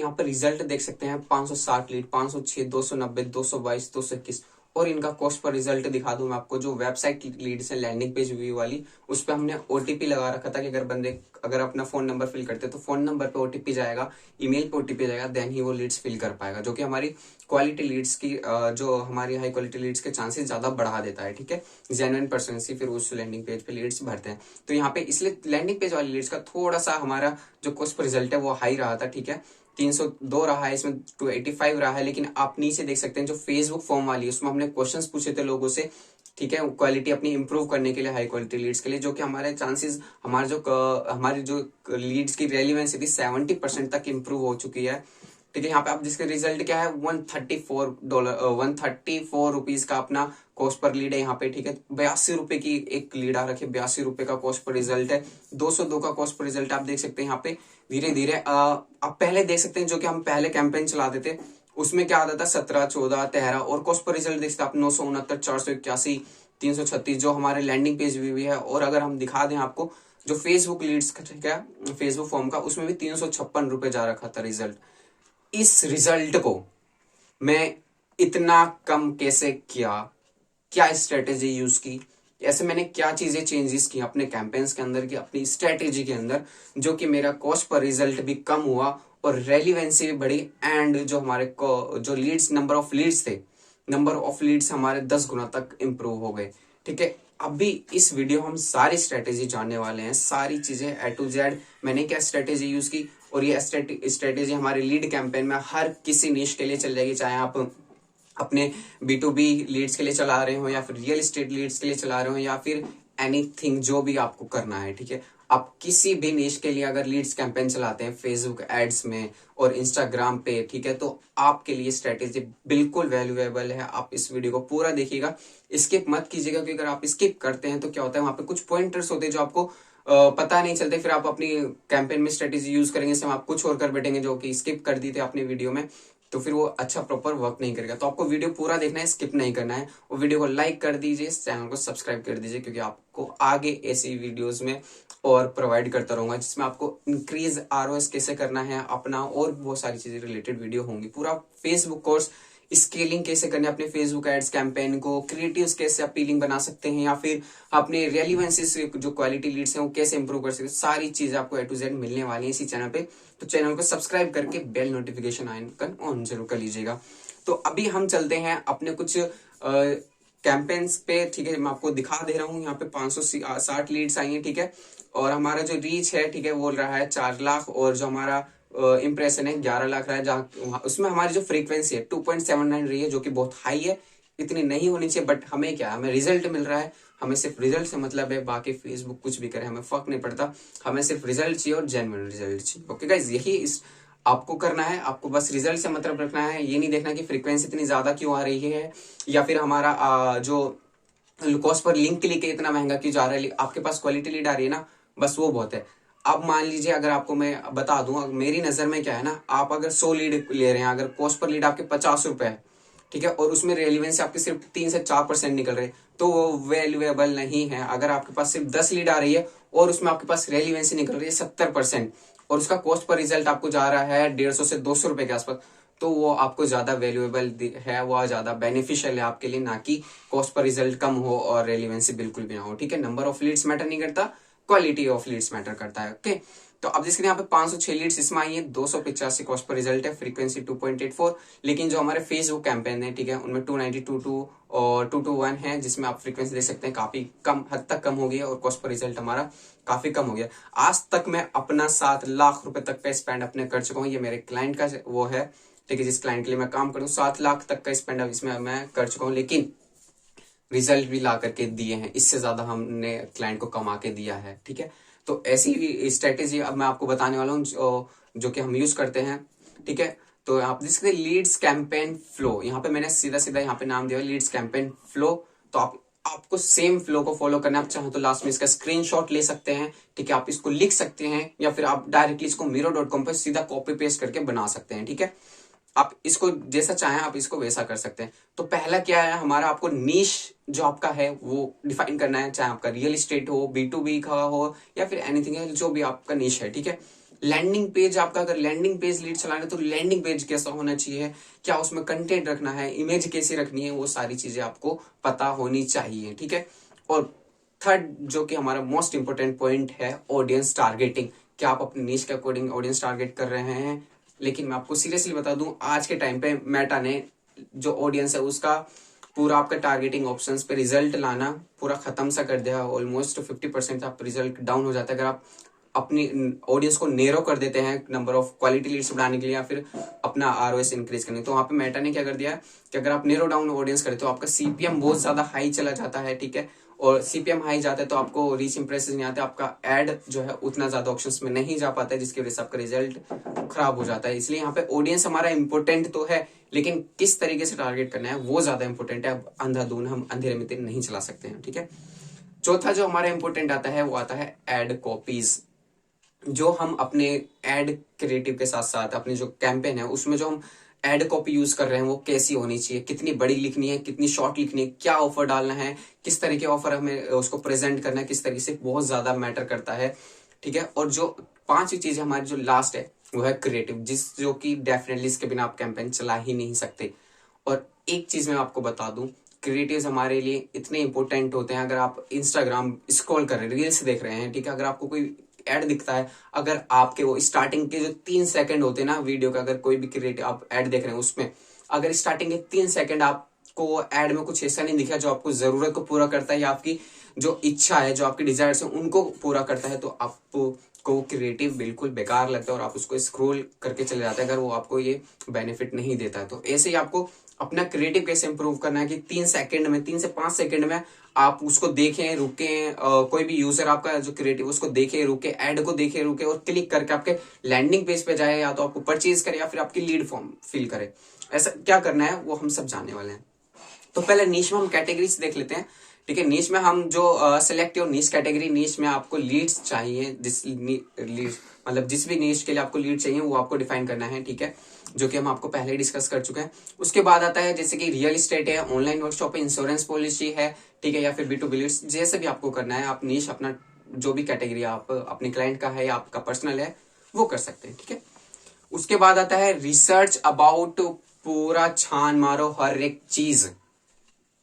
यहाँ पर रिजल्ट देख सकते हैं 560 लीड, 506, 290, 222, 221 और इनका कॉस्ट पर रिजल्ट दिखा दूं मैं आपको। जो वेबसाइट लीड्स है लैंडिंग पेज व्यू वाली, उस पर हमने ओटीपी लगा रखा था कि अगर अपना फोन नंबर फिल करते तो फोन नंबर पे ओटीपी जाएगा, ईमेल पे ओटीपी जाएगा, देन ही वो लीड्स फिल कर पाएगा, जो कि हमारी क्वालिटी लीड्स की जो हमारी हाई क्वालिटी लीड्स के चांसेस ज्यादा बढ़ा देता है। ठीक है, जेन्युइन पर्सन से फिर उस लैंडिंग पेज पे लीड्स भरते हैं। तो यहाँ पे इसलिए लैंडिंग पेज वाली लीड्स का थोड़ा सा हमारा जो कॉस्ट पर रिजल्ट है वो हाई रहा था। ठीक है, 302 रहा है, इसमें 285 रहा है। लेकिन आप नीचे देख सकते हैं जो फेसबुक फॉर्म वाली है उसमें हमने क्वेश्चंस पूछे थे लोगों से, ठीक है, क्वालिटी अपनी इंप्रूव करने के लिए, हाई क्वालिटी लीड्स के लिए, जो कि हमारे चांसेस, हमारी जो लीड्स की रेलिवेंसी थी 70% तक इंप्रूव हो चुकी है। ठीक है, यहाँ पे आप जिसके रिजल्ट क्या है $134, ₹134 का अपना कॉस्ट पर लीड है यहाँ पे। ठीक है, 82 रुपए की एक लीड आ रखी है, 82 रुपए का कॉस्ट पर रिजल्ट है, 202 का कॉस्ट पर रिजल्ट आप देख सकते हैं यहाँ पे। धीरे धीरे आप पहले देख सकते हैं जो कि हम पहले कैंपेन चलाते थे उसमें क्या आता था 17, 14, 13 और कॉस्ट पर रिजल्ट देख सकते हैं आप 969, 481, 336 जो हमारे लैंडिंग पेज भी है। और अगर हम दिखा दें आपको जो फेसबुक लीड्स का, ठीक है, फेसबुक फॉर्म का, उसमें भी 356 रुपए जा रखा था रिजल्ट। इस रिजल्ट को मैं इतना कम कैसे किया, क्या स्ट्रेटेजी यूज की, ऐसे मैंने क्या चीजें चेंजेस की अपने कैंपेन्स के अंदर की, अपनी स्ट्रेटेजी के अंदर, जो कि मेरा कॉस्ट पर रिजल्ट भी कम हुआ और रेलिवेंसी भी बढ़ी। एंड जो हमारे जो लीड्स, नंबर ऑफ लीड्स हमारे 10 गुना तक इंप्रूव हो गए। ठीक है, अभी इस वीडियो हम सारी स्ट्रेटेजी जानने वाले हैं, सारी चीजें A to Z मैंने क्या स्ट्रेटेजी यूज की, और ये स्ट्रेटेजी हमारे लीड कैंपेन में हर किसी निश के लिए चल जाएगी, चाहे आप अपने B2B लीड्स के लिए चला रहे हो या फिर रियल एस्टेट लीड्स के लिए चला रहे हो या फिर एनीथिंग जो भी आपको करना है। ठीक है, आप किसी भी निश के लिए अगर लीड्स कैंपेन चलाते हैं फेसबुक एड्स में और इंस्टाग्राम पे, ठीक है, तो आपके लिए स्ट्रेटेजी बिल्कुल वैल्यूएबल है। आप इस वीडियो को पूरा देखिएगा, स्किप मत कीजिएगा, क्योंकि अगर आप स्किप करते हैं तो क्या होता है वहां पे कुछ पॉइंटर्स होते हैं जो आपको पता नहीं चलते, फिर आप अपनी कैंपेन में स्ट्रेटेजी यूज करेंगे, समय आप कुछ और कर बैठेंगे जो कि स्किप कर दी थे अपनी वीडियो में, तो फिर वो अच्छा प्रॉपर वर्क नहीं करेगा। तो आपको वीडियो पूरा देखना है, स्किप नहीं करना है। और वीडियो को लाइक कर दीजिए, चैनल को सब्सक्राइब कर दीजिए, क्योंकि आपको आगे ऐसी वीडियोस में और प्रोवाइड करता रहूंगा जिसमें आपको इंक्रीज ROS कैसे करना है अपना, और बहुत सारी चीजें रिलेटेड वीडियो होंगी। पूरा फेसबुक कोर्स, स्केलिंग कैसे करनी है अपने फेसबुक एड्स कैंपेन को, क्रिएटिव्स कैसे अपीलिंग बना सकते हैं, या फिर अपने रेलिवेंसी से जो क्वालिटी लीड्स हैं वो कैसे इंप्रूव कर सकते हैं, सारी चीजें आपको A to Z मिलने वाली है इसी चैनल पे। तो चैनल को सब्सक्राइब करके बेल नोटिफिकेशन आइकन ऑन जरूर कर लीजिएगा। तो अभी हम चलते हैं अपने कुछ कैंपेन्स पे। ठीक है, मैं आपको दिखा दे रहा हूँ, यहाँ पे 560 लीड्स आई है। ठीक है, और हमारा जो रीच है, ठीक है, वो रहा है 4 लाख, और जो हमारा इंप्रेशन है 11 लाख रहा है, जहाँ उसमें हमारी जो फ्रीक्वेंसी है 2.79 रही है, जो कि बहुत हाई है, इतनी नहीं होनी चाहिए। बट हमें क्या, हमें रिजल्ट मिल रहा है, हमें सिर्फ रिजल्ट से मतलब है, बाकी फेसबुक कुछ भी करे हमें फर्क नहीं पड़ता, हमें सिर्फ रिजल्ट चाहिए और जेन्युइन रिजल्ट चाहिए। ओके गाइज, यही इस आपको करना है, आपको बस रिजल्ट से मतलब रखना है, ये नहीं देखना कि फ्रीक्वेंसी इतनी ज्यादा क्यों आ रही है, या फिर हमारा जो कॉस्ट पर लिंक क्लिक इतना महंगा क्यों जा रहा है। आपके पास क्वालिटी लीड आ रही है ना, बस वो बहुत है। अब मान लीजिए, अगर आपको मैं बता दूं, मेरी नजर में क्या है ना, आप अगर 100 लीड ले रहे हैं, अगर कॉस्ट पर लीड आपके 50 रुपए है, ठीक है, और उसमें रेलिवेंस आपके सिर्फ 3 से 4% निकल रहे, तो वो वैल्यूएबल नहीं है। अगर आपके पास सिर्फ 10 लीड आ रही है और उसमें आपके पास रेलिवेंसी निकल रही है 70%, और उसका कॉस्ट पर रिजल्ट आपको जा रहा है 150 से 200 रुपए के आसपास, तो वो आपको ज्यादा वैल्यूएबल है, वो ज्यादा बेनिफिशियल है आपके लिए, ना कि कॉस्ट पर रिजल्ट कम हो और रेलिवेंसी बिल्कुल भी ना हो। ठीक है, नंबर ऑफ लीड्स मैटर नहीं करता, क्वालिटी ऑफ लीड्स मैटर करता है। ओके, तो अब जिसके यहाँ पे 506 लीड्स इसमें आई है, 285 कॉस्ट पर रिजल्ट है, फ्रीक्वेंसी 2.84। लेकिन जो हमारे फेसबुक कैंपेन है, ठीक है, उनमें 292 और 221 है, जिसमें आप फ्रीक्वेंसी देख सकते हैं काफी कम हद तक कम हो गई है, और कॉस्ट पर रिजल्ट हमारा काफी कम हो गया। आज तक मैं अपना 7 लाख रुपए तक का स्पेंड अपने कर चुका हूँ, ये मेरे क्लाइंट का वो है, ठीक है, जिस क्लाइंट के लिए मैं काम करूँ 7 लाख तक का स्पेंड इसमें मैं कर चुका हूँ, लेकिन रिजल्ट भी ला करके दिए हैं, इससे ज्यादा हमने क्लाइंट को कमा के दिया है। ठीक है, तो ऐसी स्ट्रेटेजी अब मैं आपको बताने वाला हूँ जो कि हम यूज करते हैं। ठीक है, तो आप देख सकते हैं लीड्स कैंपेन फ्लो, यहाँ पे मैंने सीधा सीधा यहाँ पे नाम दिया लीड्स कैंपेन फ्लो। तो आपको सेम फ्लो को फॉलो करना है। आप चाहो तो लास्ट में इसका स्क्रीनशॉट ले सकते हैं, ठीक है, आप इसको लिख सकते हैं, या फिर आप डायरेक्टली इसको Miro.com पर सीधा कॉपी पेस्ट करके बना सकते हैं। ठीक है, आप इसको जैसा चाहें आप इसको वैसा कर सकते हैं। तो पहला क्या है हमारा, आपको नीश जो आपका है वो डिफाइन करना है, चाहे आपका रियल एस्टेट हो, B2B का हो, या फिर एनीथिंग है, जो भी आपका नीश है। ठीक है, लैंडिंग पेज आपका, अगर लैंडिंग पेज लीड चलाना है तो लैंडिंग पेज कैसा होना चाहिए, क्या उसमें कंटेंट रखना है, इमेज कैसी रखनी है, वो सारी चीजें आपको पता होनी चाहिए, ठीक है। और थर्ड जो कि हमारा मोस्ट इंपोर्टेंट पॉइंट है, ऑडियंस टारगेटिंग। क्या आप अपने नीश के अकॉर्डिंग ऑडियंस टारगेट कर रहे हैं? लेकिन मैं आपको सीरियसली बता दूं, आज के टाइम पे मेटा ने जो ऑडियंस है उसका पूरा आपका टारगेटिंग ऑप्शंस पे रिजल्ट लाना पूरा खत्म सा कर दिया है। ऑलमोस्ट 50% आप रिजल्ट डाउन हो जाता है अगर आप अपनी ऑडियंस को नेरो कर देते हैं नंबर ऑफ क्वालिटी लीड्स बढ़ाने के लिए या फिर अपना आरओएस इंक्रीज करने। तो वहां पे मेटा ने क्या कर दिया कि अगर आप नेरो डाउन ऑडियंस करें तो आपका सीपीएम बहुत ज्यादा हाई चला जाता है, ठीक है। और सीपीएम हाई जाता है तो आपको रीच इंप्रेशन नहीं आता, आपका एड जो है उतना ज्यादा ऑप्शंस में नहीं जा पाता है, जिसकी वजह से आपका रिजल्ट खराब हो जाता है। इसलिए यहाँ पे ऑडियंस हमारा इंपॉर्टेंट तो है, लेकिन किस तरीके से टारगेट करना है वो ज्यादा इंपॉर्टेंट है। अब अंधाधुन हम अंधेरे में तीर नहीं चला सकते हैं, ठीक है। चौथा जो हमारा इंपॉर्टेंट आता है वो आता है एड कॉपीज। जो हम अपने एड क्रिएटिव के साथ साथ अपने जो कैंपेन है उसमें जो हम एड कॉपी यूज कर रहे हैं वो कैसी होनी चाहिए, कितनी बड़ी लिखनी है, कितनी शॉर्ट लिखनी है, क्या ऑफर डालना है, किस तरह के ऑफर हमें उसको प्रेजेंट करना है, किस तरीके से, बहुत ज्यादा मैटर करता है, ठीक है। और जो पांचवी चीज हमारी जो लास्ट है वो है क्रिएटिव, जो कि डेफिनेटली इसके बिना आप कैंपेन चला ही नहीं सकते। और एक चीज मैं आपको बता दूं, क्रिएटिव्स हमारे लिए इतने इंपॉर्टेंट होते हैं। अगर आप इंस्टाग्राम स्क्रॉल कर रहे हैं, रील्स देख रहे हैं, ठीक है, अगर आपको कोई एड दिखता है, अगर आपके वो स्टार्टिंग के जो 3 सेकंड होते हैं ना वीडियो का, अगर कोई भी क्रिएटिव आप एड देख रहे हैं उसमें अगर स्टार्टिंग के 3 सेकंड आपको वो एड में कुछ ऐसा नहीं दिखा जो आपको जरूरत को पूरा करता है या आपकी जो इच्छा है, जो आपकी डिजायर्स है उनको पूरा करता है, तो आपको क्रिएटिव बिल्कुल बेकार लगता है और आप उसको स्क्रॉल करके चले जाते हैं अगर वो आपको ये बेनिफिट नहीं देता है। तो ऐसे ही आपको अपना क्रिएटिव कैसे इंप्रूव करना है कि 3 सेकंड में, 3 से 5 सेकंड में आप उसको देखें, रुके, कोई भी यूजर आपका जो क्रिएटिव उसको देखे, रुके, एड को देखे, रुके और क्लिक करके आपके लैंडिंग पेज पे जाए, या तो आपको परचेज करे या फिर आपकी लीड फॉर्म फिल करे। ऐसा क्या करना है वो हम सब जानने वाले हैं। तो पहले नीश में हम कैटेगरीज देख लेते हैं, ठीक है। नीश में हम जो सिलेक्ट हो नीश कैटेगरी, नीश में आपको लीड्स चाहिए, मतलब जिस भी नीश के लिए आपको लीड चाहिए वो आपको डिफाइन करना है, ठीक है, जो कि हम आपको पहले ही डिस्कस कर चुके हैं। उसके बाद आता है जैसे कि रियल एस्टेट है, ऑनलाइन वर्कशॉप है, इंश्योरेंस पॉलिसी है, ठीक है, या फिर B2B लीड्स, जैसे भी आपको करना है आप नीश अपना जो भी कैटेगरी आप अपने क्लाइंट का है या आपका पर्सनल है वो कर सकते हैं, ठीक है। उसके बाद आता है रिसर्च अबाउट, पूरा छान मारो हर एक चीज।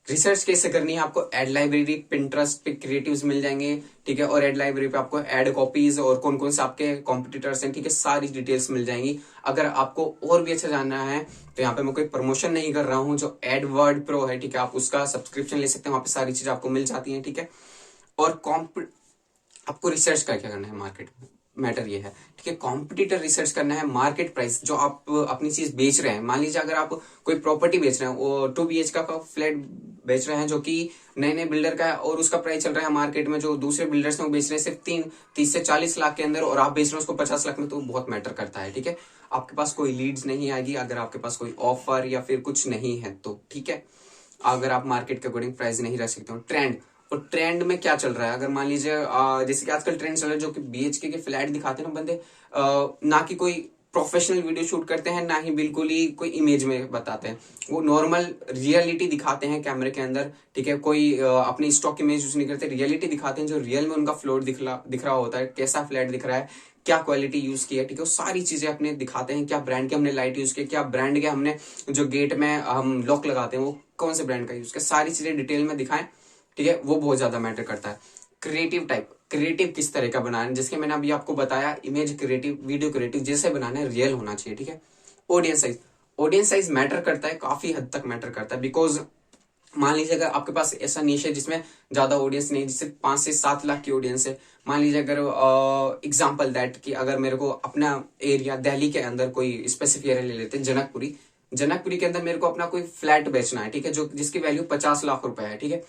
रिसर्च कैसे करनी है, आपको एड लाइब्रेरी, पिंटरेस्ट पे क्रिएटिव्स मिल जाएंगे, ठीक है, और एड लाइब्रेरी पे आपको एड कॉपीज और कौन कौन से आपके कॉम्पिटिटर्स हैं, ठीक है, सारी डिटेल्स मिल जाएंगी। अगर आपको और भी अच्छा जानना है तो यहाँ पे मैं कोई प्रमोशन नहीं कर रहा हूँ, जो एडवर्ड प्रो है, ठीक है, आप उसका सब्सक्रिप्शन ले सकते हैं, वहां पे सारी चीजें आपको मिल जाती है, ठीक है। और आपको रिसर्च क्या क्या करना है मार्केट में, मैटर ये है, ठीक है। कॉम्पिटिटर रिसर्च करना है, मार्केट प्राइस जो आप अपनी चीज बेच रहे हैं। मान लीजिए अगर आप कोई प्रॉपर्टी बेच रहे हैं, वो 2 BHK का फ्लैट बेच रहे हैं जो कि नए नए बिल्डर का है और उसका प्राइस चल रहा है मार्केट में, जो दूसरे बिल्डर्स हैं वो बेच रहे हैं सिर्फ 30 से 40 लाख के अंदर और आप बेच रहे हैं उसको 50 लाख में, तो बहुत मैटर करता है, ठीक है। आपके पास कोई लीड्स नहीं आएगी अगर आपके पास कोई ऑफर या फिर कुछ नहीं है तो, ठीक है। अगर आप मार्केट के अकॉर्डिंग प्राइस नहीं रख सकते हो। ट्रेंड, और ट्रेंड में क्या चल रहा है, अगर मान लीजिए जैसे कि आजकल ट्रेंड चल रहा है जो कि BHK के फ्लैट दिखाते हैं ना बंदे, ना कि कोई प्रोफेशनल वीडियो शूट करते हैं, ना ही बिल्कुल ही कोई इमेज में बताते हैं, वो नॉर्मल रियलिटी दिखाते हैं कैमरे के अंदर, ठीक है। कोई अपनी स्टॉक इमेज यूज नहीं करते, रियलिटी दिखाते हैं, जो रियल में उनका फ्लोर दिख रहा होता है, कैसा फ्लैट दिख रहा है, क्या क्वालिटी यूज की है, ठीक है, वो सारी चीजें अपने दिखाते हैं। क्या ब्रांड के हमने लाइट यूज की, क्या ब्रांड के हमने जो गेट में हम लॉक लगाते हैं वो कौन से ब्रांड का यूज किया, सारी चीजें डिटेल में दिखाएं, ठीक है, वो बहुत ज्यादा मैटर करता है। क्रिएटिव टाइप, क्रिएटिव किस तरह का बनाना है, जिसके मैंने अभी आपको बताया, इमेज क्रिएटिव, वीडियो क्रिएटिव, जैसे बनाना है रियल होना चाहिए, ठीक है। Audience size, audience size matter करता है, काफी हद तक मैटर करता है, बिकॉज मान लीजिए अगर आपके पास ऐसा निश है जिसमें ज्यादा ऑडियंस नहीं, जिससे 5 से 7 लाख की ऑडियंस है। मान लीजिए अगर एग्जांपल दैट कि अगर मेरे को अपना एरिया दिल्ली के अंदर कोई स्पेसिफिक एरिया ले लेते हैं, जनकपुरी के अंदर मेरे को अपना कोई फ्लैट बेचना है, ठीक है, जो जिसकी वैल्यू 50 लाख रुपए है, ठीक है।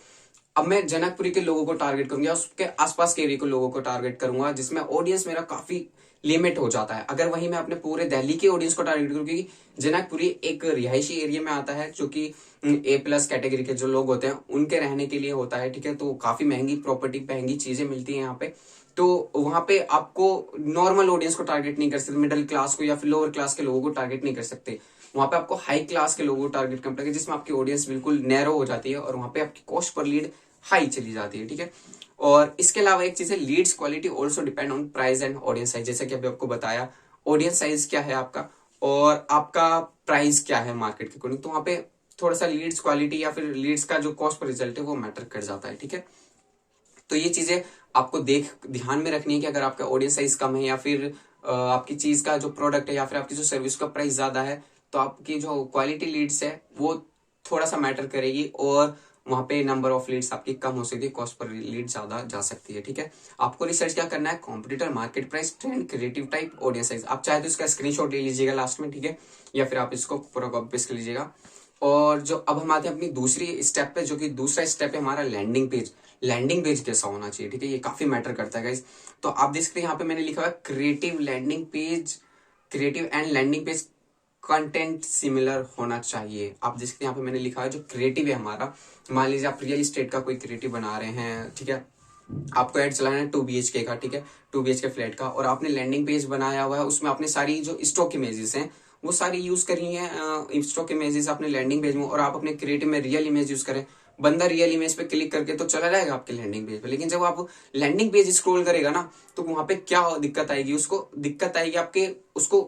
अब मैं जनकपुरी के लोगों को टारगेट करूंगा, उसके आसपास के एरिया के लोगों को टारगेट करूंगा, जिसमें ऑडियंस मेरा काफी लिमिट हो जाता है। अगर वहीं मैं अपने पूरे दिल्ली के ऑडियंस को टारगेट करूँ, क्योंकि जनकपुरी एक रिहायशी एरिया में आता है जो कि A+ कैटेगरी के जो लोग होते हैं उनके रहने के लिए होता है, ठीक है, तो काफी महंगी प्रॉपर्टी, महंगी चीजें मिलती है यहाँ पे। तो वहां पे आपको नॉर्मल ऑडियंस को टारगेट नहीं कर सकते, मिडिल क्लास को या फिर लोअर क्लास के लोगों को टारगेट नहीं कर सकते। वहां पे आपको हाई क्लास के लोगों को टारगेट करना पड़ेगा, जिसमें आपकी ऑडियंस बिल्कुल नैरो हो जाती है और वहां पे आपकी कॉस्ट पर लीड हाई चली जाती है, ठीक है। और इसके अलावा एक चीज है, leads quality also depend on price and audience size. जैसे कि अभी आपको बताया, ऑडियंस साइज क्या है आपका और आपका प्राइस क्या है मार्केट के अकॉर्डिंग, तो वहां पे थोड़ा सा लीड्स क्वालिटी या फिर लीड्स का जो कॉस्ट पर रिजल्ट है वो मैटर कर जाता है। ठीक है, तो ये चीजें आपको ध्यान में रखनी है कि अगर आपका ऑडियंस साइज कम है या फिर आपकी चीज का जो प्रोडक्ट है या फिर आपकी जो सर्विस का प्राइस ज्यादा है, तो आपकी जो क्वालिटी लीड्स है वो थोड़ा सा मैटर करेगी और वहां पे नंबर ऑफ लीड्स आपकी कम हो सकती है, कॉस्ट पर लीड ज्यादा जा सकती है। ठीक है, आपको रिसर्च क्या करना है, competitor, market price, trend, creative type, audience size. आप चाहे तो इसका स्क्रीनशॉट ले लीजिएगा लास्ट में, ठीक है, या फिर आप इसको पूरा कॉपी पेस्ट कर लीजिएगा। और जो अब हम आते हैं अपनी दूसरी स्टेप पे, जो कि दूसरा स्टेप है हमारा लैंडिंग पेज। लैंडिंग पेज कैसा होना चाहिए, ठीक है, ये काफी मैटर करता है गाइस। तो आप देख सकते हैं यहाँ पे मैंने लिखा हुआ है creative landing page, creative and landing page content similar होना चाहिए। आप देख सकते हैं यहाँ पे मैंने लिखा है जो क्रिएटिव है हमारा, मान लीजिए आप रियल एस्टेट का कोई क्रिएटिव बना रहे हैं, ठीक है, आपको एड चलाना है 2 BHK का, ठीक है, 2 BHK फ्लैट का, और आपने लैंडिंग पेज बनाया हुआ है, उसमें आपने सारी जो स्टॉक इमेजेस हैं वो सारी यूज करी है, स्टॉक इमेजेस आपने लैंडिंग पेज में, और आप अपने क्रिएटिव में रियल इमेज यूज करें, बंदा रियल इमेज पे क्लिक करके तो चला जाएगा आपके लैंडिंग पेज पे। लेकिन जब आप लैंडिंग पेज स्क्रॉल करेगा ना, तो वहां पे क्या दिक्कत आएगी, उसको दिक्कत आएगी आपके, उसको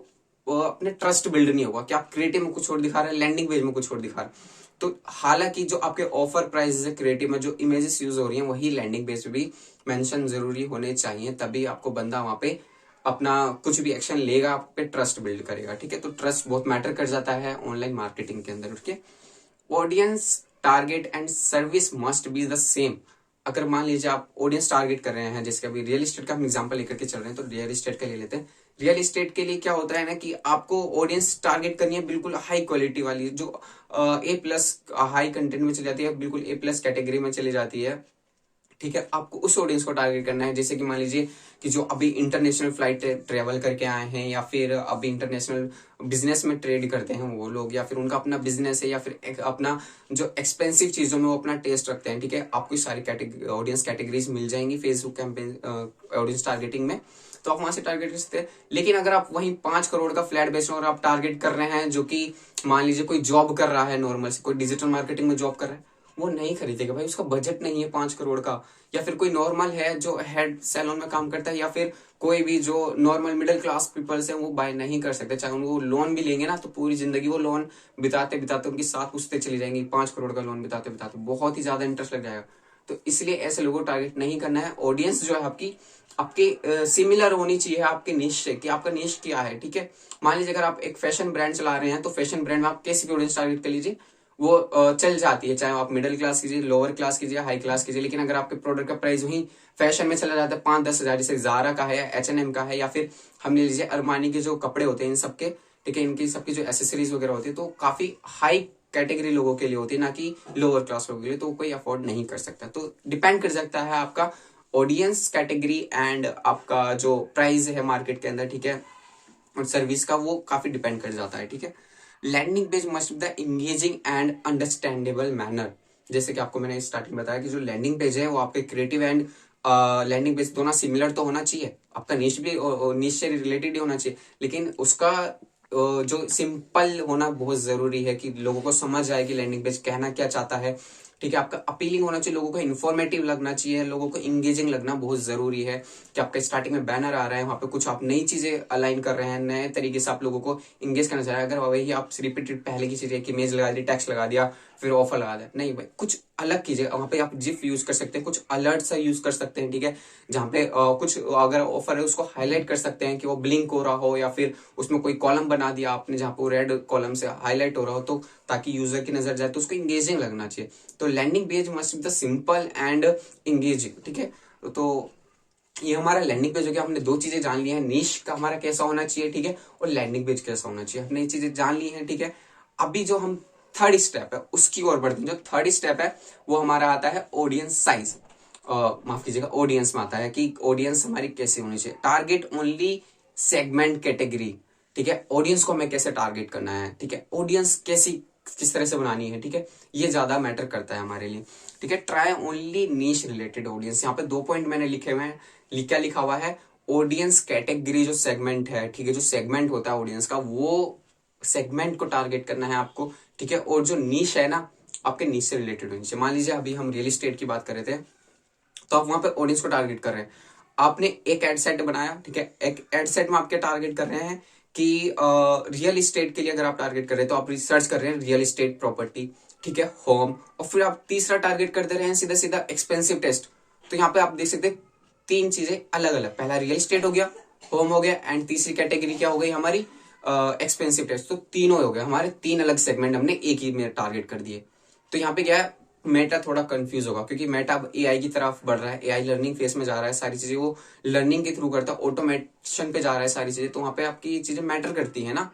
अपने ट्रस्ट बिल्ड नहीं होगा कि आप क्रिएटिव में कुछ और दिखा रहे हैं, लैंडिंग पेज में कुछ और दिखा रहे हैं। तो हालांकि जो आपके ऑफर प्राइसेस है क्रिएटिव में, जो इमेजेस यूज हो रही हैं, वही लैंडिंग पेज पे भी मेंशन जरूरी होने चाहिए, तभी आपको बंदा वहां पे अपना कुछ भी एक्शन लेगा, आप पे ट्रस्ट बिल्ड करेगा। ठीक है, तो ट्रस्ट बहुत मैटर कर जाता है ऑनलाइन मार्केटिंग के अंदर। ठीक है, audience target and service must be the same. अगर मान लीजिए आप ऑडियंस टारगेट कर रहे हैं, जैसे अभी रियल एस्टेट का हम एग्जांपल लेकर के चल रहे हैं, तो रियल एस्टेट का ले लेते हैं। रियल एस्टेट के लिए क्या होता है ना कि आपको ऑडियंस टारगेट करनी है बिल्कुल हाई क्वालिटी वाली, जो A+ हाई कंटेंट में चली जाती है, बिल्कुल A+ कैटेगरी में चली जाती है। ठीक है, आपको उस ऑडियंस को टारगेट करना है। जैसे कि मान लीजिए कि जो अभी इंटरनेशनल फ्लाइट ट्रेवल करके आए हैं, या फिर अभी इंटरनेशनल बिजनेस में ट्रेड करते हैं वो लोग, या फिर उनका अपना बिजनेस है, या फिर अपना जो एक्सपेंसिव चीजों में वो अपना टेस्ट रखते हैं। ठीक है, आपको सारी ऑडियंस कैटेगरीज मिल जाएंगी फेसबुक कैंपेन ऑडियंस टारगेटिंग में, तो आप वहां से टारगेट कर सकते हैं। लेकिन अगर आप वहीं 5 करोड़ का फ्लैट बेच रहे हो और आप टारगेट कर रहे हैं जो कि मान लीजिए कोई जॉब कर रहा है, नॉर्मल से कोई डिजिटल मार्केटिंग में जॉब कर रहा है, वो नहीं खरीदेगा भाई, उसका बजट नहीं है 5 करोड़ का। या फिर कोई नॉर्मल है जो हेड सैलून में काम करता है, या फिर कोई भी जो नॉर्मल मिडिल क्लास पीपल्स है, वो बाय नहीं कर सकते। चाहे उनको लोन भी लेंगे ना, तो पूरी जिंदगी वो लोन बिताते बिताते उनकी साथ पूछते चली जाएंगी, 5 करोड़ का लोन बिताते बिताते बहुत ही ज्यादा इंटरेस्ट लग जाएगा। तो इसलिए ऐसे लोगों को टारगेट नहीं करना है। ऑडियंस जो है आपकी आपके सिमिलर होनी चाहिए आपके निश से, कि आपका निश क्या है। ठीक है, मान लीजिए अगर आप एक फैशन ब्रांड चला रहे हैं, तो फैशन ब्रांड में आप कैसी भी ऑडियंस टारगेट कर लीजिए, वो चल जाती है, चाहे आप मिडिल क्लास कीजिए, लोअर क्लास कीजिए, हाई क्लास कीजिए। लेकिन अगर आपके प्रोडक्ट का प्राइस वही फैशन में चला जाता है 5-10 हजार, जैसे जारा का है, H&M का है, या फिर हम ले लीजिए अरमानी के जो कपड़े होते हैं इन सबके, ठीक है, इनकी सबकी जो एसेसरीज वगैरह होती है, तो काफी हाई कैटेगरी लोगों के लिए होती है, ना कि लोअर क्लास लोगों के लिए, तो कोई अफोर्ड नहीं कर सकता। तो डिपेंड कर सकता है आपका ऑडियंस कैटेगरी एंड आपका जो प्राइस है मार्केट के अंदर, ठीक है, और सर्विस का, वो काफी डिपेंड कर जाता है। ठीक है, landing page must be the engaging and understandable manner. जैसे कि आपको मैंने स्टार्टिंग बताया कि जो लैंडिंग पेज है वो आपके क्रिएटिव एंड लैंडिंग पेज दोनों सिमिलर तो होना चाहिए, आपका निश भी निश से रिलेटेड ही होना चाहिए, लेकिन उसका जो सिंपल होना बहुत जरूरी है, कि लोगों को समझ आए कि लैंडिंग पेज कहना क्या चाहता है। ठीक है, आपका अपीलिंग होना चाहिए, लोगों को इन्फॉर्मेटिव लगना चाहिए, लोगों को इंगेजिंग लगना बहुत जरूरी है। कि आपका स्टार्टिंग में बैनर आ रहा है, वहां पे कुछ आप नई चीजें अलाइन कर रहे हैं, नए तरीके से आप लोगों को इंगेज करना चाह रहे हैं। अगर वही आप रिपीटेड पहले की चीजें, इमेज लगा दी, टेक्स्ट लगा दिया, फिर ऑफर लगा दिया, नहीं भाई, कुछ अलग कीजिए। वहां पे आप जिफ यूज कर सकते हैं, कुछ अलर्ट सा यूज कर सकते हैं। ठीक है, जहां पे कुछ अगर ऑफर है उसको हाईलाइट कर सकते हैं कि वो ब्लिंक हो रहा हो, या फिर उसमें कोई कॉलम बना दिया आपने जहां पे रेड कॉलम से हाईलाइट हो रहा हो, तो ताकि यूजर की नजर जाए, तो उसको इंगेजिंग लगना चाहिए। तो landing page must be the simple and engaging. ठीक है, तो ये हमारा लैंडिंग पेज हो गया। हमने 2 चीजें जान ली हैं, निश का हमारा कैसा होना चाहिए, ठीक है, और लैंडिंग पेज कैसा होना चाहिए, हमने ये चीजें जान ली हैं। ठीक है, अभी जो हम थर्ड स्टेप है उसकी ओर बढ़ते हैं। जो थर्ड स्टेप है वो हमारा आता है ऑडियंस साइज, माफ कीजिएगा, ऑडियंस में आता है कि ऑडियंस हमारी कैसे होनी चाहिए। Target only segment category. ठीक है, ऑडियंस को हमें कैसे टारगेट करना है, ठीक है, ऑडियंस कैसी किस तरह से बनानी है, ठीक है, ये ज्यादा मैटर करता है हमारे लिए। ठीक है, ट्राई ओनली नीश रिलेटेड ऑडियंस। यहाँ पे 2 पॉइंट मैंने लिखे हुए हैं। क्या लिखा हुआ है, ऑडियंस कैटेगरी जो सेगमेंट है, ठीक है, जो सेगमेंट होता है ऑडियंस का, वो सेगमेंट को टारगेट करना है आपको। ठीक है, और जो नीश है ना, आपके नीश से रिलेटेड होनी चाहिए। मान लीजिए अभी हम रियल एस्टेट की बात कर रहे थे, तो आप वहां पे ऑडियंस को टारगेट कर रहे हैं। आपने एक एड सेट बनाया, ठीक है, एक एड सेट में आप क्या टारगेट कर रहे हैं कि रियल इस्टेट के लिए अगर आप टारगेट कर रहे हैं तो आप रिसर्च कर रहे हैं रियल इस्टेट प्रॉपर्टी, ठीक है, होम, और फिर आप तीसरा टारगेट कर दे रहे हैं सीधा सीधा एक्सपेंसिव टेस्ट। तो यहाँ पे आप देख सकते हैं तीन चीजें अलग अलग, पहला रियल इस्टेट हो गया, होम हो गया, एंड तीसरी कैटेगरी क्या हो गई हमारी, एक्सपेंसिव टेस्ट। तो तीनों हो गए हमारे, तीन अलग सेगमेंट हमने एक ही में टारगेट कर दिए। तो यहाँ पे क्या है, मेटा थोड़ा कंफ्यूज होगा क्योंकि मेटा अब एआई की तरफ बढ़ रहा है, एआई लर्निंग फेस में जा रहा है, सारी चीजें वो लर्निंग के थ्रू करता है, ऑटोमेशन पे जा रहा है सारी चीजें। तो वहां पे आपकी चीजें मैटर करती है ना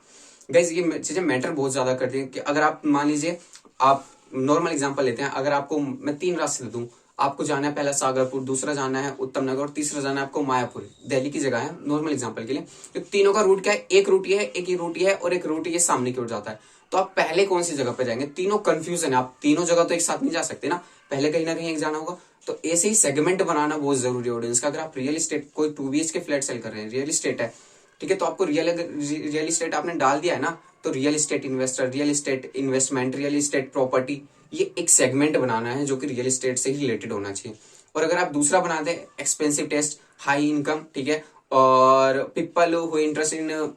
गाइज, ये चीजें मैटर बहुत ज्यादा करती है। कि अगर आप मान लीजिए, आप नॉर्मल एग्जांपल लेते हैं, अगर आपको मैं तीन रास्ते दे दूं, आपको जाना है पहला सागरपुर, दूसरा जाना है उत्तम नगर और तीसरा जाना है आपको मायापुर, दिल्ली की जगह है नॉर्मल एग्जांपल के लिए। तो तीनों का रूट क्या है, एक रूट ये है, एक ही रूट ये है, और एक रूट ये सामने की ओर जाता है। तो आप पहले कौन सी जगह पे जाएंगे, तीनों कंफ्यूजन है, आप तीनों जगह तो एक साथ नहीं जा सकते ना, पहले कहीं ना कहीं एक जाना होगा। तो ऐसे ही सेगमेंट बनाना बहुत जरूरी है ऑडियंस का। अगर आप रियल इस्टेट कोई 2 BHK फ्लैट सेल कर रहे हैं, रियल इस्टेट है, ठीक है, तो आपको रियल इस्टेट आपने डाल दिया है ना, तो real estate investor, real estate investment, real estate property, ये एक सेगमेंट बनाना है जो कि रियल इस्टेट से ही रिलेटेड होना चाहिए। और अगर आप दूसरा बना दे एक्सपेंसिव टेस्ट, हाई इनकम, ठीक है, और people who interest in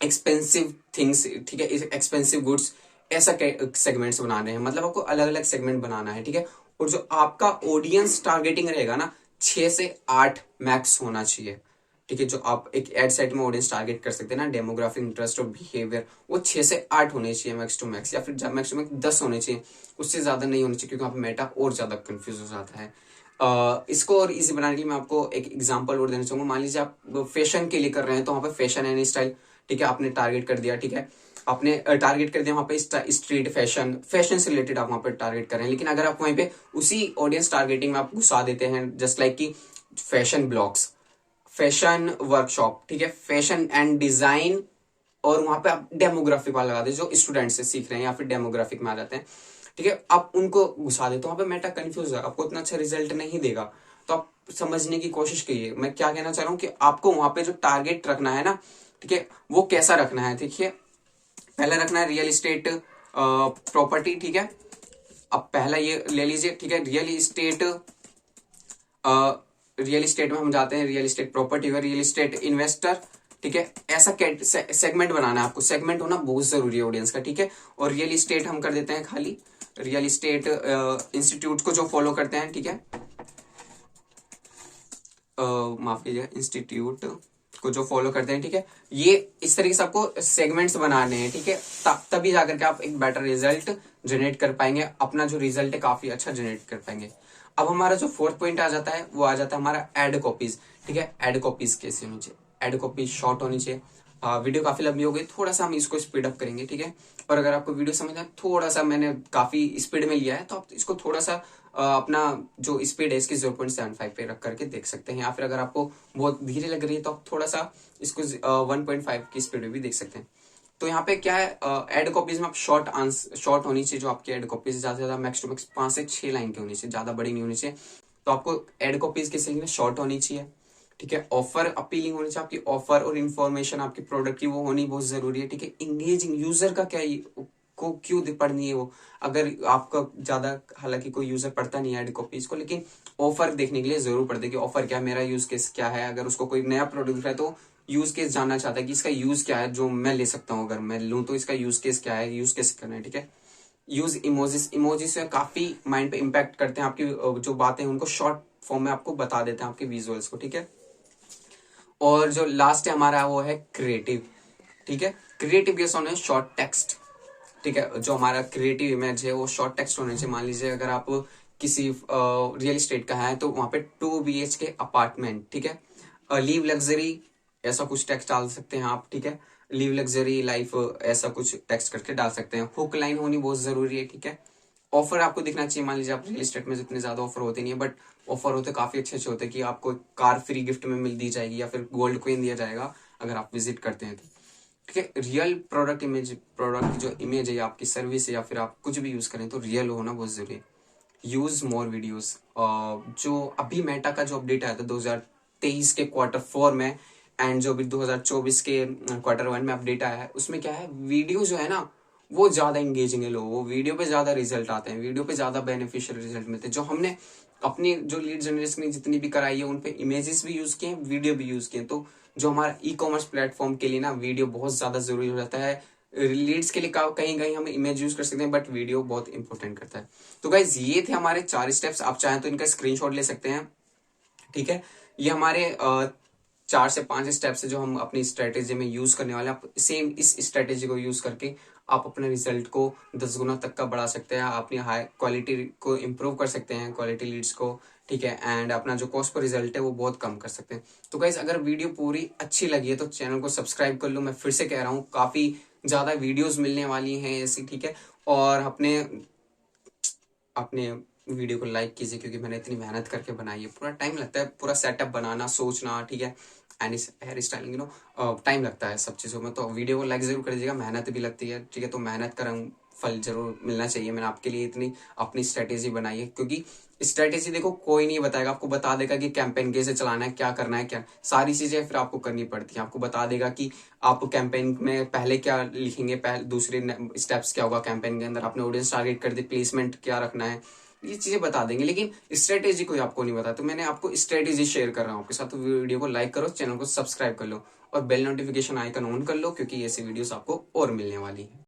expensive things, ठीक है, एक्सपेंसिव गुड्स, ऐसा सेगमेंट्स बनाने हैं, मतलब आपको अलग अलग सेगमेंट बनाना है, ठीक है। और जो आपका ऑडियंस टारगेटिंग रहेगा ना, 6 से 8 मैक्स होना चाहिए, ठीक है। जो आप एक एड सेट में ऑडियंस टारगेट कर सकते हैं ना, डेमोग्राफिक, इंटरेस्ट और बिहेवियर, वो 6 से 8 होने चाहिए मैक्स टू मैक्स, या फिर मैक्स टू मैक्स 10 होने चाहिए, उससे ज्यादा नहीं होने चाहिए, क्योंकि आप मेटा और ज्यादा कंफ्यूज हो जाता है। इसको और इजी बनाने के लिए मैं आपको एक एग्जांपल और देना चाहूंगा। मान लीजिए आप फैशन के लिए कर रहे हैं, तो वहां पे फैशन एंड स्टाइल, ठीक है, आपने टारगेट कर दिया, ठीक है, आपने टारगेट कर दिया वहां पे स्ट्रीट फैशन, फैशन से रिलेटेड आप वहां पे टारगेट कर रहे हैं। लेकिन अगर आप वहीं पे उसी ऑडियंस टारगेटिंग में आप घुसा देते हैं, जस्ट लाइक कि फैशन ब्लॉग्स, फैशन वर्कशॉप, ठीक है, फैशन एंड डिजाइन, और वहां पे आप डेमोग्राफिक वाला लगा दे जो स्टूडेंट से सीख रहे हैं या फिर डेमोग्राफिक में आ जाते हैं, ठीक है, आप उनको घुसा दे, तो वहां पे मेटा कंफ्यूज है, आपको इतना अच्छा रिजल्ट नहीं देगा। तो आप समझने की कोशिश कीजिए, मैं क्या कहना चाह रहा हूँ कि आपको वहां पे जो टारगेट रखना है ना, ठीक है, वो कैसा रखना है। देखिए, पहला रखना है रियल इस्टेट प्रॉपर्टी, ठीक है, अब पहला ये ले लीजिए, ठीक है, रियल इस्टेट में हम जाते हैं, रियल इस्टेट प्रॉपर्टी और रियल इस्टेट इन्वेस्टर, ठीक है, ऐसा सेगमेंट बनाना है आपको, सेगमेंट होना बहुत जरूरी है ऑडियंस का, ठीक है। और रियल इस्टेट हम कर देते हैं खाली, रियल इस्टेट इंस्टीट्यूट को जो फॉलो करते हैं, ठीक है, माफ कीजिए, इंस्टीट्यूट को जो फॉलो करते हैं, ठीक है, ये इस तरीके से आपको सेगमेंट्स बनाने हैं, ठीक है, तभी जाकर के आप एक बेटर रिजल्ट जनरेट कर पाएंगे, अपना जो रिजल्ट है काफी अच्छा जनरेट कर पाएंगे। अब हमारा जो फोर्थ पॉइंट आ जाता है, वो आ जाता है हमारा एड कॉपीज, ठीक है, एड कॉपीज कैसे होनी चाहिए, एड कॉपीज शॉर्ट होनी चाहिए। वीडियो काफी लंबी हो गई, थोड़ा सा हम इसको स्पीड अप करेंगे, ठीक है। और अगर आपको वीडियो समझना है, थोड़ा सा मैंने काफी स्पीड में लिया है, तो आप इसको थोड़ा सा अपना जो स्पीड है इसकी 0.75 पे रख करके देख सकते हैं, या फिर अगर आपको बहुत धीरे लग रही है तो आप थोड़ा सा इसको 1.5 की स्पीड में भी देख सकते हैं। तो यहाँ पे क्या है, एड कॉपीज में आप शॉर्ट होनी चाहिए, जो आपकी एड कॉपीज ज्यादा से ज्यादा मैक्स टू मैक्स 5 से 6 लाइन की होनी चाहिए, ज्यादा बड़ी नहीं होनी चाहिए। तो आपको एड कॉपीज किस लिए शॉर्ट होनी चाहिए, ठीक है। ऑफर अपीलिंग होनी चाहिए, आपकी ऑफर और इन्फॉर्मेशन आपकी प्रोडक्ट की वो होनी बहुत जरूरी है, ठीक है। इंगेजिंग यूजर का क्या को क्यों पढ़नी है वो, अगर आपका ज्यादा, हालांकि कोई यूजर पढ़ता नहीं है एड कॉपीज को, लेकिन ऑफर देखने के लिए जरूर पढ़ते कि ऑफर क्या है, मेरा यूज केस क्या है। अगर उसको कोई नया प्रोडक्ट है तो यूज केस जानना चाहता है कि इसका यूज क्या है, जो मैं ले सकता हूँ, अगर मैं लूँ तो इसका यूज केस क्या है, यूज केस करना है, ठीक है। यूज इमोजिस, इमोजिस काफी माइंड पे इम्पैक्ट करते हैं, आपकी जो बातें हैं उनको शॉर्ट फॉर्म में आपको बता देते हैं, आपके विजुअल्स को, ठीक है। और जो लास्ट है हमारा वो है क्रिएटिव, ठीक है, क्रिएटिव कैसे होना है, शॉर्ट टेक्स्ट, ठीक है, जो हमारा क्रिएटिव इमेज है वो शॉर्ट टेक्स्ट होने चाहिए। मान लीजिए अगर आप किसी रियल एस्टेट का है, तो वहां पे 2 BHK अपार्टमेंट, ठीक है, लीव लग्जरी, ऐसा कुछ टेक्स्ट डाल सकते हैं आप, ठीक है, लीव लग्जरी लाइफ, ऐसा कुछ टेक्स्ट करके डाल सकते हैं। हुक लाइन होनी बहुत जरूरी है, ठीक है। ऑफर आपको दिखना चाहिए, मान लीजिए आप रियल एस्टेट में जितने ज्यादा ऑफर होते नहीं है, बट ऑफर होते काफी अच्छे अच्छे होते हैं कि आपको कार फ्री गिफ्ट में मिल दी जाएगी, या फिर गोल्ड कॉइन दिया जाएगा अगर आप विजिट करते हैं तो, ठीक है। रियल प्रोडक्ट इमेज, प्रोडक्ट की जो इमेज है, आपकी सर्विस है, या फिर आप कुछ भी यूज करें तो रियल होना बहुत जरूरी है। यूज मोर वीडियोस, जो अभी मेटा का जो अपडेट आया था 2023 के Q4 में, एंड जो अभी 2024 के Q1 में अपडेट आया है, उसमें क्या है, वीडियो जो है ना वो ज्यादा इंगेजिंग है, लोगों वो वीडियो पे ज्यादा रिजल्ट आते हैं, वीडियो पे ज्यादा बेनिफिशियल रिजल्ट मिलते हैं। जो हमने अपनी जो लीड जनरेशन की जितनी भी कराई है उन पे इमेजेस भी यूज किए हैं, वीडियो भी यूज किए हैं। तो जो हमारा ई कॉमर्स प्लेटफॉर्म के लिए ना वीडियो बहुत ज्यादा जरूरी हो जाता है। लीड्स के लिए कहीं कहीं हम इमेज यूज कर सकते हैं, बट वीडियो बहुत इंपॉर्टेंट करता है। तो गाइज ये थे हमारे 4 स्टेप्स। आप चाहें तो इनका स्क्रीनशॉट ले सकते हैं, ठीक है। ये हमारे 4 से 5 स्टेप्स है जो हम अपनी स्ट्रेटेजी में यूज करने वाले हैं। आप सेम इस स्ट्रेटेजी को यूज करके आप अपने रिजल्ट को 10 गुना तक का बढ़ा सकते हैं, अपनी हाई क्वालिटी को इम्प्रूव कर सकते हैं, क्वालिटी लीड्स को, ठीक है। एंड अपना जो कॉस्ट पर रिजल्ट है वो बहुत कम कर सकते हैं। तो गाइज अगर वीडियो पूरी अच्छी लगी है तो चैनल को सब्सक्राइब कर लो। मैं फिर से कह रहा हूँ, काफी ज्यादा वीडियोस मिलने वाली हैं ऐसी, ठीक है। और अपने अपने वीडियो को लाइक कीजिए, क्योंकि मैंने इतनी मेहनत करके बनाई है। पूरा टाइम लगता है, पूरा सेटअप बनाना, सोचना, ठीक है। एंड इस हेयर स्टाइलिंग टाइम लगता है सब चीज़ों में। तो वीडियो को लाइक जरूर कर दीजिएगा, मेहनत भी लगती है, ठीक है। तो मेहनत का रंग फल जरूर मिलना चाहिए। मैंने आपके लिए इतनी अपनी स्ट्रेटेजी बनाई है, क्योंकि स्ट्रेटेजी देखो कोई नहीं बताएगा आपको, बता देगा कि कैंपेन कैसे चलाना है, क्या करना है, क्या सारी चीजें फिर आपको करनी पड़ती है। आपको बता देगा कि आप कैंपेन में पहले क्या लिखेंगे, पहले दूसरे स्टेप्स क्या होगा कैंपेन के अंदर, आपने ऑडियंस टारगेट कर दी, प्लेसमेंट क्या रखना है, ये चीजें बता देंगे। लेकिन स्ट्रेटेजी कोई आपको नहीं बता। तो मैंने आपको स्ट्रेटेजी शेयर कर रहा हूँ आपके साथ। तो वीडियो को लाइक करो, चैनल को सब्सक्राइब कर लो और बेल नोटिफिकेशन आइकन ऑन कर लो, क्योंकि ऐसी वीडियोस आपको और मिलने वाली है।